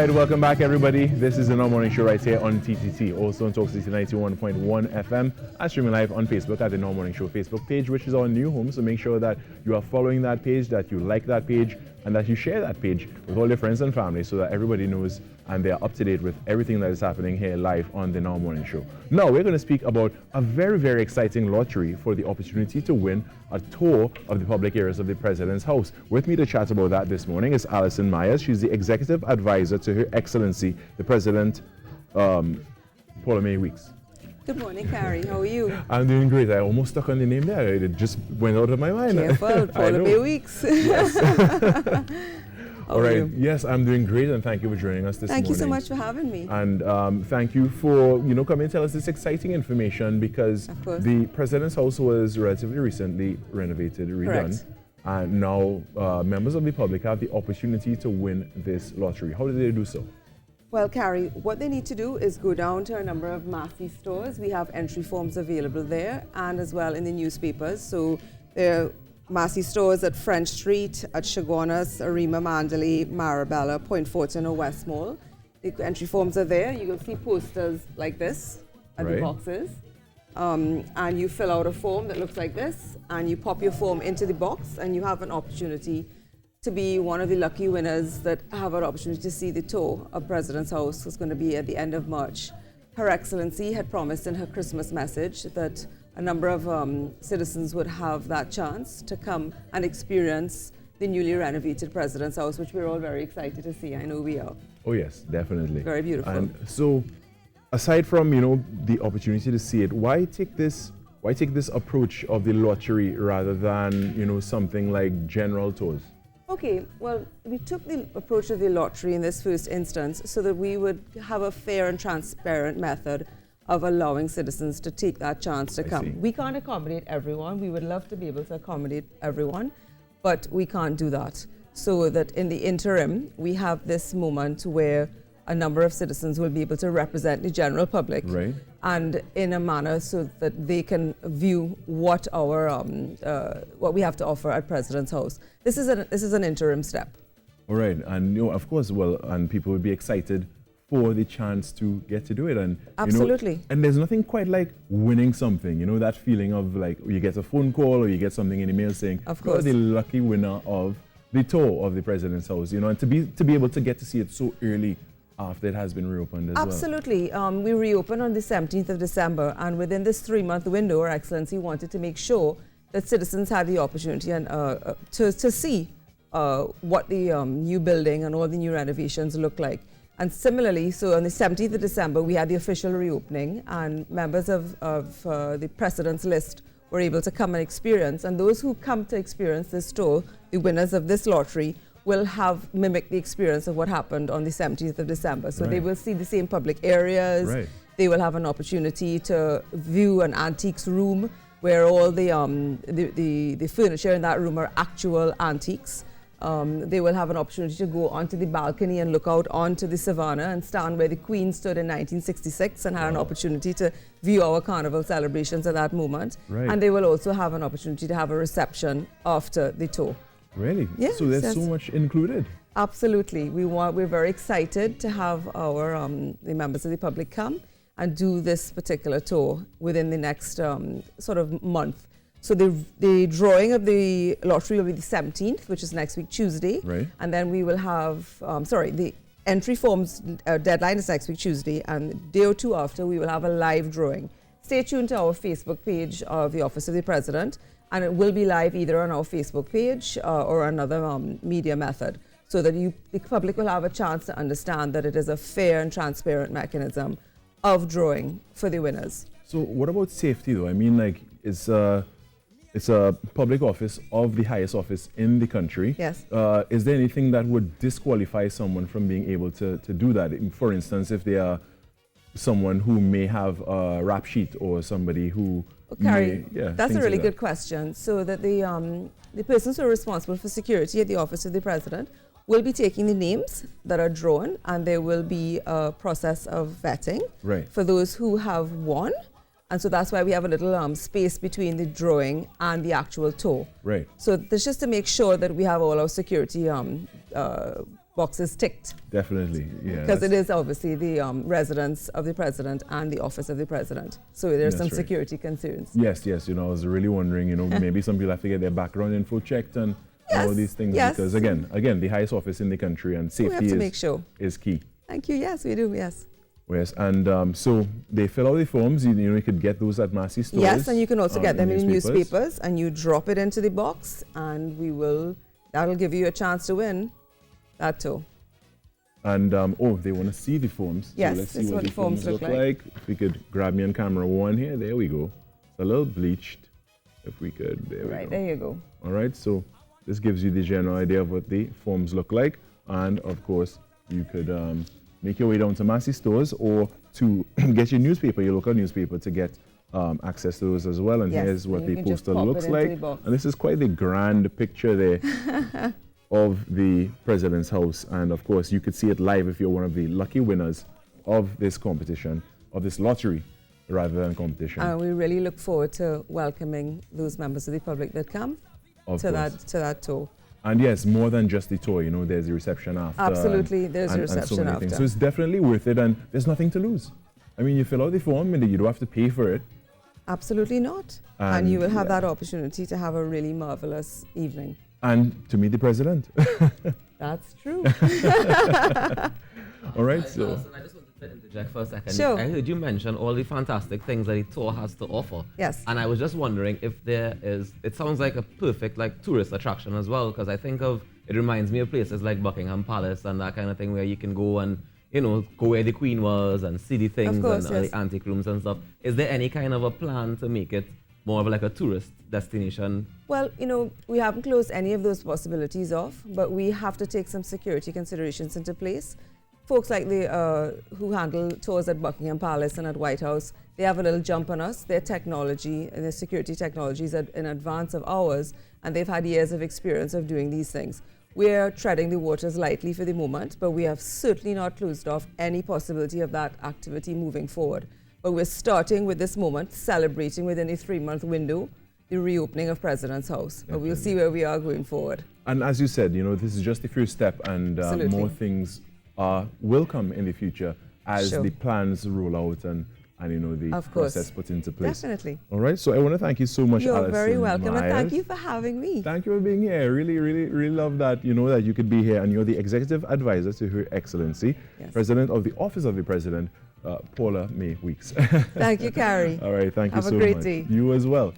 right, welcome back, everybody. This is the No Morning Show right here on TTT, also on Talk City 91.1 FM, and streaming live on Facebook at the No Morning Show Facebook page, which is our new home. So make sure that you are following that page, that you like that page, and that you share that page with all your friends and family so that everybody knows and they are up to date with everything that is happening here live on the Now Morning Show. Now, we're going to speak about a very, very exciting lottery for the opportunity to win a tour of the public areas of the President's House. With me to chat about that this morning is Alyson Myers. She's the Executive Advisor to Her Excellency, the President, Paula Weeks. Good morning, Carrie. How are you? I'm doing great. I almost stuck on the name there. It just went out of my mind. Careful, Paula Weeks. Yes. All right. Yes, I'm doing great, and thank you for joining us this morning. Thank you so much for having me. And thank you for coming and tell us this exciting information, because the President's House was relatively recently renovated, redone. Correct. And now members of the public have the opportunity to win this lottery. How did they do so? Well, Carrie, what they need to do is go down to a number of Massey stores. We have entry forms available there, and as well in the newspapers. So there are Massey stores at French Street, at Chaguanas, Arima, Mandalay, Marabella, Point Fortin, or West Mall. The entry forms are there. You will see posters like this at the boxes. And you fill out a form that looks like this, and you pop your form into the box, and you have an opportunity to be one of the lucky winners that have an opportunity to see the tour of President's House. It's going to be at the end of March. Her Excellency had promised in her Christmas message that a number of citizens would have that chance to come and experience the newly renovated President's House, which we're all very excited to see. I know we are. Oh yes, definitely. Very beautiful. And so, aside from the opportunity to see it, why take this approach of the lottery rather than something like general tours? Okay, well, we took the approach of the lottery in this first instance so that we would have a fair and transparent method of allowing citizens to take that chance to come. We can't accommodate everyone. We would love to be able to accommodate everyone, but we can't do that. So that in the interim, we have this moment where a number of citizens will be able to represent the general public, and in a manner so that they can view what our what we have to offer at President's House. This is an interim step. All right, and of course, and people would be excited for the chance to get to do it, and absolutely. And there's nothing quite like winning something. That feeling of like you get a phone call or you get something in the mail saying, of course, you're the lucky winner of the tour of the President's House. And to be able to get to see it so early after it has been reopened as Absolutely. We reopened on the 17th of December, and within this 3-month window, Her Excellency wanted to make sure that citizens had the opportunity and to see what the new building and all the new renovations look like. And similarly, so on the 17th of December, we had the official reopening, and members of the President's list were able to come and experience. And those who come to experience this tour, the winners of this lottery, will have mimic the experience of what happened on the 17th of December. So they will see the same public areas. They will have an opportunity to view an antiques room where all the furniture in that room are actual antiques. They will have an opportunity to go onto the balcony and look out onto the savannah and stand where the Queen stood in 1966 and had an opportunity to view our carnival celebrations at that moment. And they will also have an opportunity to have a reception after the tour. Really? Yes, so there's so much included. Absolutely. We're very excited to have our the members of the public come and do this particular tour within the next sort of month. So the drawing of the lottery will be the 17th, which is next week, Tuesday. And then we will have, the entry forms deadline is next week, Tuesday, and a day or two after we will have a live drawing. Stay tuned to our Facebook page of the Office of the President, and it will be live either on our Facebook page or another media method, so that the public will have a chance to understand that it is a fair and transparent mechanism of drawing for the winners. So what about safety, though? I mean, like, it's a public office of the highest office in the country. Yes. Is there anything that would disqualify someone from being able to do that? For instance, if they are someone who may have a rap sheet or somebody who Carrie, that's a really good question. So that the persons who are responsible for security at the Office of the President will be taking the names that are drawn, and there will be a process of vetting for those who have won. And so that's why we have a little space between the drawing and the actual tour. So that's just to make sure that we have all our security boxes ticked. Definitely, yeah. Because it is obviously the residence of the president and the office of the president. So there's some security concerns. Yes, yes. You know, I was really wondering, you know, maybe some people have to get their background info checked and all these things. Yes. Because again, the highest office in the country and safety we have to make sure. is key. Thank you. Yes, we do. Yes. Yes, and so they fill out the forms. You know, you could get those at Massey stores. Yes, and you can also get them in newspapers, and you drop it into the box, and that'll give you a chance to win that too. And oh, they want to see the forms. Yes, so let's see what the forms look like. If we could grab me on camera one here, there we go. It's a little bleached. If we could, there we go. Right, there you go. All right, so this gives you the general idea of what the forms look like, and of course, you could make your way down to Massey stores or to get your newspaper, your local newspaper, to get access to those as well. And here's what the poster looks like. And this is quite the grand picture there of the president's house. And of course, you could see it live if you're one of the lucky winners of this competition, of this lottery, rather than competition. And we really look forward to welcoming those members of the public that come to that tour. And yes, more than just the tour, you know, there's the reception after. Absolutely, there's a reception after. So it's definitely worth it, and there's nothing to lose. I mean, you fill out the form and you don't have to pay for it. Absolutely not. And you will have that opportunity to have a really marvelous evening. And to meet the president. That's true. All right, so. Alyson, I just wanted to interject for a second. Sure. I heard you mention all the fantastic things that the tour has to offer. Yes. And I was just wondering if there is, it sounds like a perfect tourist attraction as well, because I think it reminds me of places like Buckingham Palace and that kind of thing where you can go and, you know, go where the Queen was and see the things and the antique rooms and stuff. Is there any kind of a plan to make it more of like a tourist destination? Well, you know, we haven't closed any of those possibilities off, but we have to take some security considerations into place. Folks like who handle tours at Buckingham Palace and at White House, they have a little jump on us. Their technology and their security technologies are in advance of ours, and they've had years of experience of doing these things. We're treading the waters lightly for the moment, but we have certainly not closed off any possibility of that activity moving forward. But we're starting with this moment, celebrating within a 3-month window the reopening of President's House. But we'll see where we are going forward. And as you said, you know, this is just the first step, and more things will come in the future as the plans roll out and you know, the process put into place. Definitely. All right, so I want to thank you so much, Alyson. You're very welcome, Myers. and thank you for having me. Thank you for being here. Really, really, really love that, you know, that you could be here, and you're the executive advisor to Her Excellency, President of the Office of the President, Paula May Weeks. Thank you, Carrie. All right, thank you so much. Have a great day. You as well.